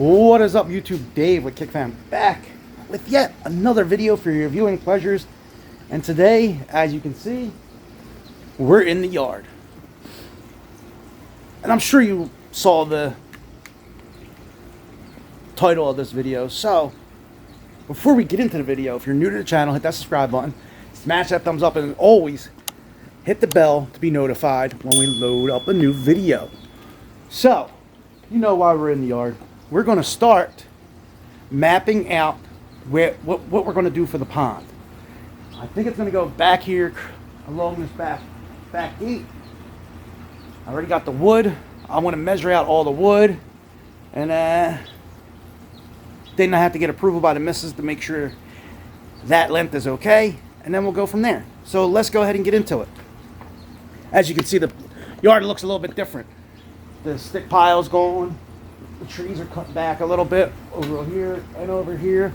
What is up, YouTube? Dave with Kickfam, back with yet another video for your viewing pleasures. And today, as you can see, we're in the yard. And I'm sure you saw the title of this video. So, before we get into the video, if you're new to the channel, hit that subscribe button, smash that thumbs up, and always hit the bell to be notified when we load up a new video. So, you know why we're in the yard. We're going to start mapping out what we're going to do for the pond. I think it's going to go back here along this back gate. I already got the wood. I want to measure out all the wood, and then I have to get approval by the missus to make sure that length is okay, and then we'll go from there. So let's go ahead and get into it. As you can see, the yard looks a little bit different. The stick pile's gone. The trees are cut back a little bit over here and over here.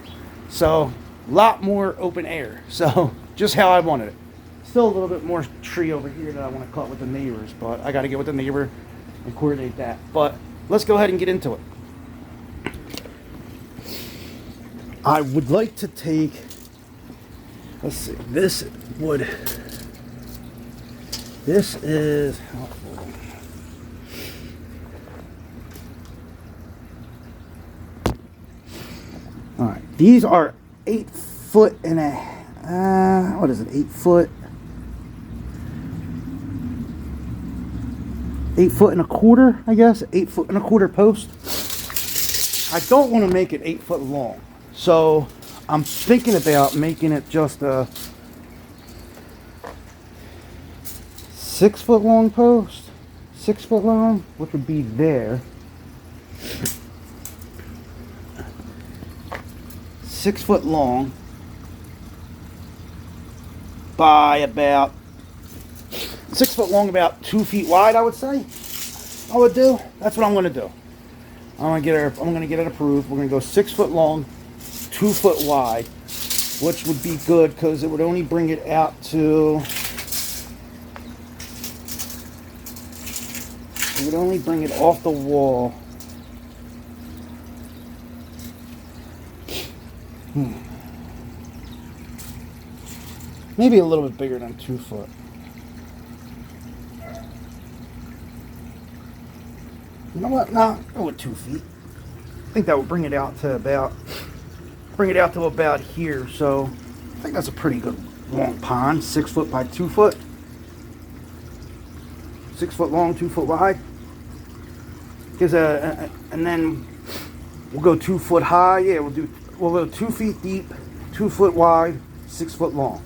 So a lot more open air. So just how I wanted it. Still a little bit more tree over here that I want to cut with the neighbors, but I got to get with the neighbor and coordinate that. But let's go ahead and get into it. I would like to take, let's see, this wood. This is, all right, these are 8 foot and a, what is it, 8 foot? 8 foot and a quarter, I guess. 8 foot and a quarter post. I don't want to make it 8 foot long. So I'm thinking about making it just a 6 foot long post. 6 foot long, which would be there. 6 foot long by about 6 foot long, about 2 feet wide, I would say. I would do. That's what I'm going to do. I'm going to get it approved. We're going to go 6 foot long, 2 foot wide, which would be good because it would only bring it out to. It would only bring it off the wall. Maybe a little bit bigger than 2 foot. You know what? No, go with 2 feet. I think that would bring it out to about here. So I think that's a pretty good long pond. 6 foot by 2 foot. 6 foot long, 2 foot wide. And then we'll go 2 foot high. Yeah, we'll go 2 feet deep, 2 foot wide, 6 foot long.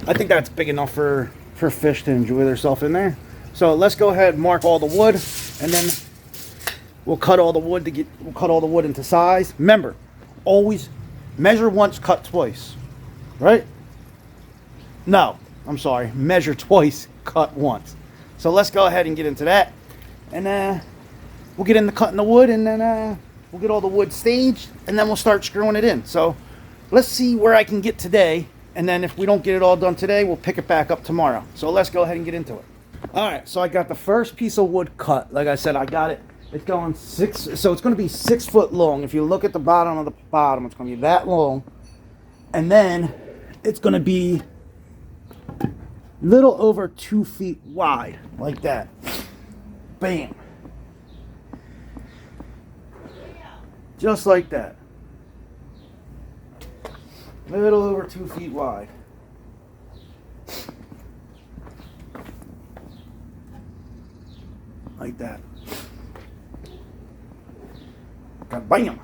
I think that's big enough for fish to enjoy themselves in there. So let's go ahead and mark all the wood, and then we'll cut all the wood into size. Remember, always measure once, cut twice. Right? No, I'm sorry. Measure twice, cut once. So let's go ahead and get into that, and we'll get into cutting the wood, and then we'll get all the wood staged, and then we'll start screwing it in. So let's see where I can get today, and then if we don't get it all done today, we'll pick it back up tomorrow. So let's go ahead and get into it. All right, so I got the first piece of wood cut. Like I said, I got it. It's going so it's going to be 6 foot long. If you look at the bottom of the bottom, it's going to be that long, and then it's going to be a little over 2 feet wide, like that. Bam. Just like that. A little over 2 feet wide. Like that. Bam.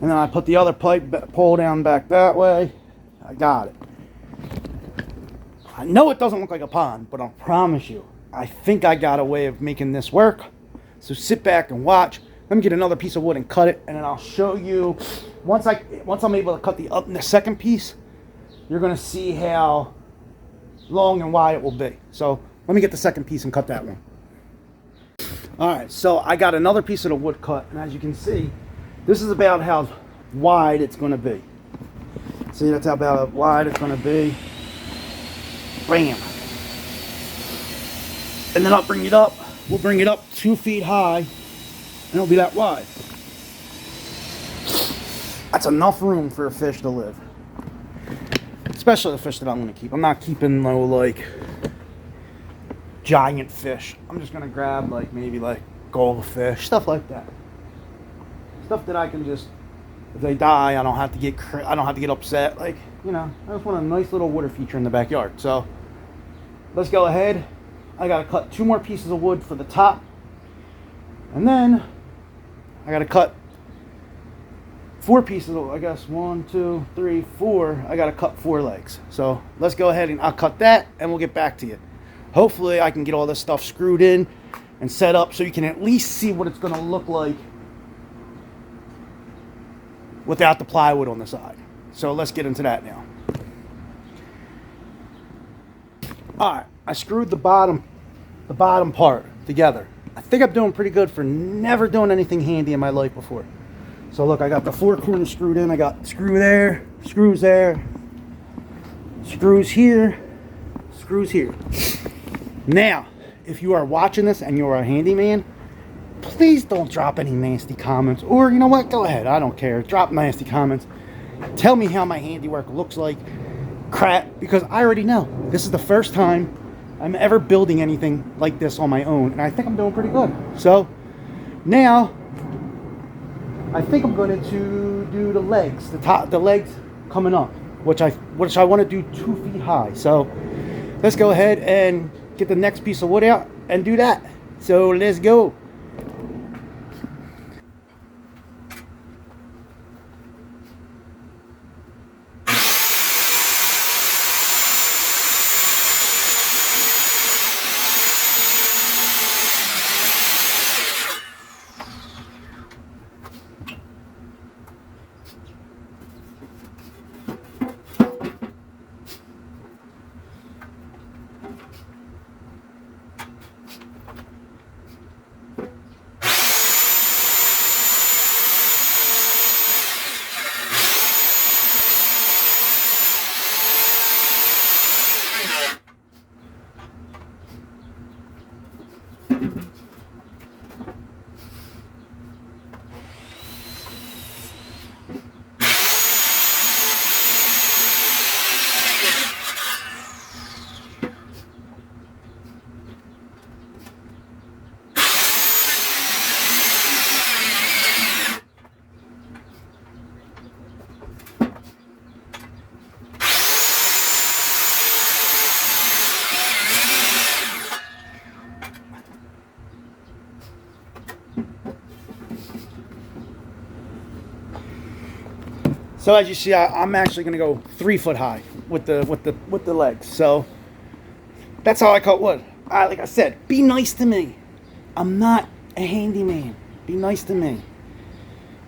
And then I put the other pipe pole down back that way. I got it. I know it doesn't look like a pond, but I promise you, I think I got a way of making this work. So sit back and watch. Let me get another piece of wood and cut it, and then I'll show you. Once I'm able to cut the second piece, you're going to see how long and wide it will be. So let me get the second piece and cut that one. All right, so I got another piece of the wood cut, and as you can see, this is about how wide it's going to be. See, that's how about wide it's going to be. Bam. And then I'll bring it up. We'll bring it up 2 feet high, and it'll be that wide. That's enough room for a fish to live. Especially the fish that I'm going to keep. I'm not keeping no, like, giant fish. I'm just going to grab, like, maybe, like, goldfish, stuff like that. Stuff that I can just, if they die, I don't have to get upset. Like, you know, I just want a nice little water feature in the backyard. So, let's go ahead. I got to cut 2 more pieces of wood for the top. And then, I got to cut 4 pieces of, I guess, 1, 2, 3, 4. I got to cut 4 legs. So, let's go ahead and I'll cut that and we'll get back to you. Hopefully, I can get all this stuff screwed in and set up so you can at least see what it's going to look like without the plywood on the side. So let's get into that now. Alright, I screwed the bottom part together. I think I'm doing pretty good for never doing anything handy in my life before. So look, I got the 4 corners screwed in. I got screws there, screws here, screws here. Now, if you are watching this and you're a handyman, please don't drop any nasty comments. Or, you know what? Go ahead. I don't care. Drop nasty comments. Tell me how my handiwork looks like crap, because I already know. This is the first time I'm ever building anything like this on my own, and I think I'm doing pretty good. So, now, I think I'm going to do the legs. The legs coming up, which I want to do 2 feet high. So, let's go ahead and get the next piece of wood out and do that. So, let's go. So as you see, I'm actually going to go 3 foot high with the legs. So that's how I cut wood. Like I said, be nice to me. I'm not a handyman. Be nice to me.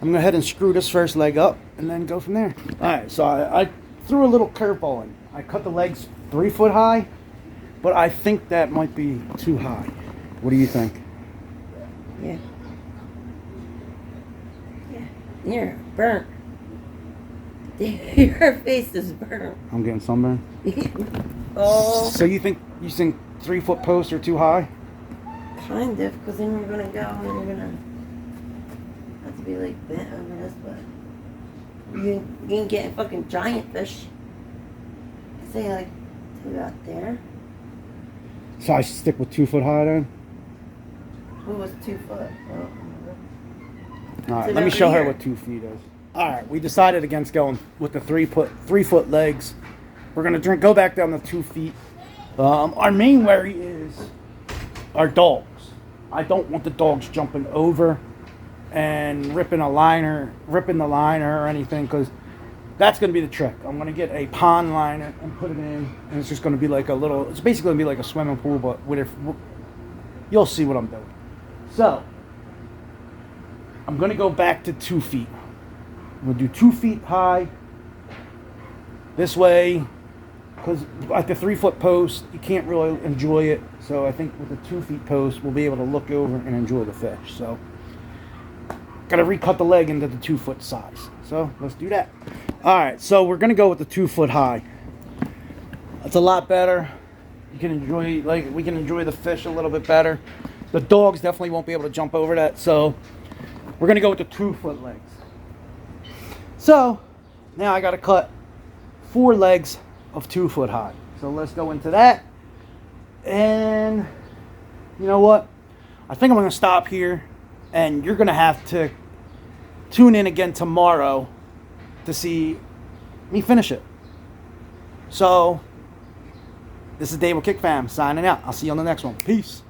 I'm going to go ahead and screw this first leg up and then go from there. All right, so I threw a little curveball in. I cut the legs 3 foot high, but I think that might be too high. What do you think? Yeah. You're burnt. Your face is burnt. I'm getting sunburned. Oh. So you think 3 foot posts are too high? Kind of, because then you're gonna go and you're gonna have to be like bent over this way. You can get fucking giant fish. Say like about there. So I stick with 2 foot high then? Who was 2 foot? Oh. Alright, let me show her what 2 feet is. Alright, we decided against going with the 3 foot legs. We're gonna go back down to 2 feet. Our main worry is our dogs. I don't want the dogs jumping over and ripping the liner or anything, because that's gonna be the trick. I'm gonna get a pond liner and put it in, and it's just gonna be like it's basically gonna be like a swimming pool, but you'll see what I'm doing. So I'm gonna go back to 2 feet. I'm going to do 2 feet high. This way, because at the 3 foot post, you can't really enjoy it. So I think with the 2 feet post, we'll be able to look over and enjoy the fish. So, got to recut the leg into the 2 foot size. So, let's do that. Alright, so we're going to go with the 2 foot high. It's a lot better. You can enjoy, we can enjoy the fish a little bit better. The dogs definitely won't be able to jump over that. So, we're going to go with the 2 foot legs. So now I got to cut 4 legs of 2 foot high. So let's go into that. And you know what? I think I'm going to stop here, and you're going to have to tune in again tomorrow to see me finish it. So this is Dave with Kickfam signing out. I'll see you on the next one. Peace.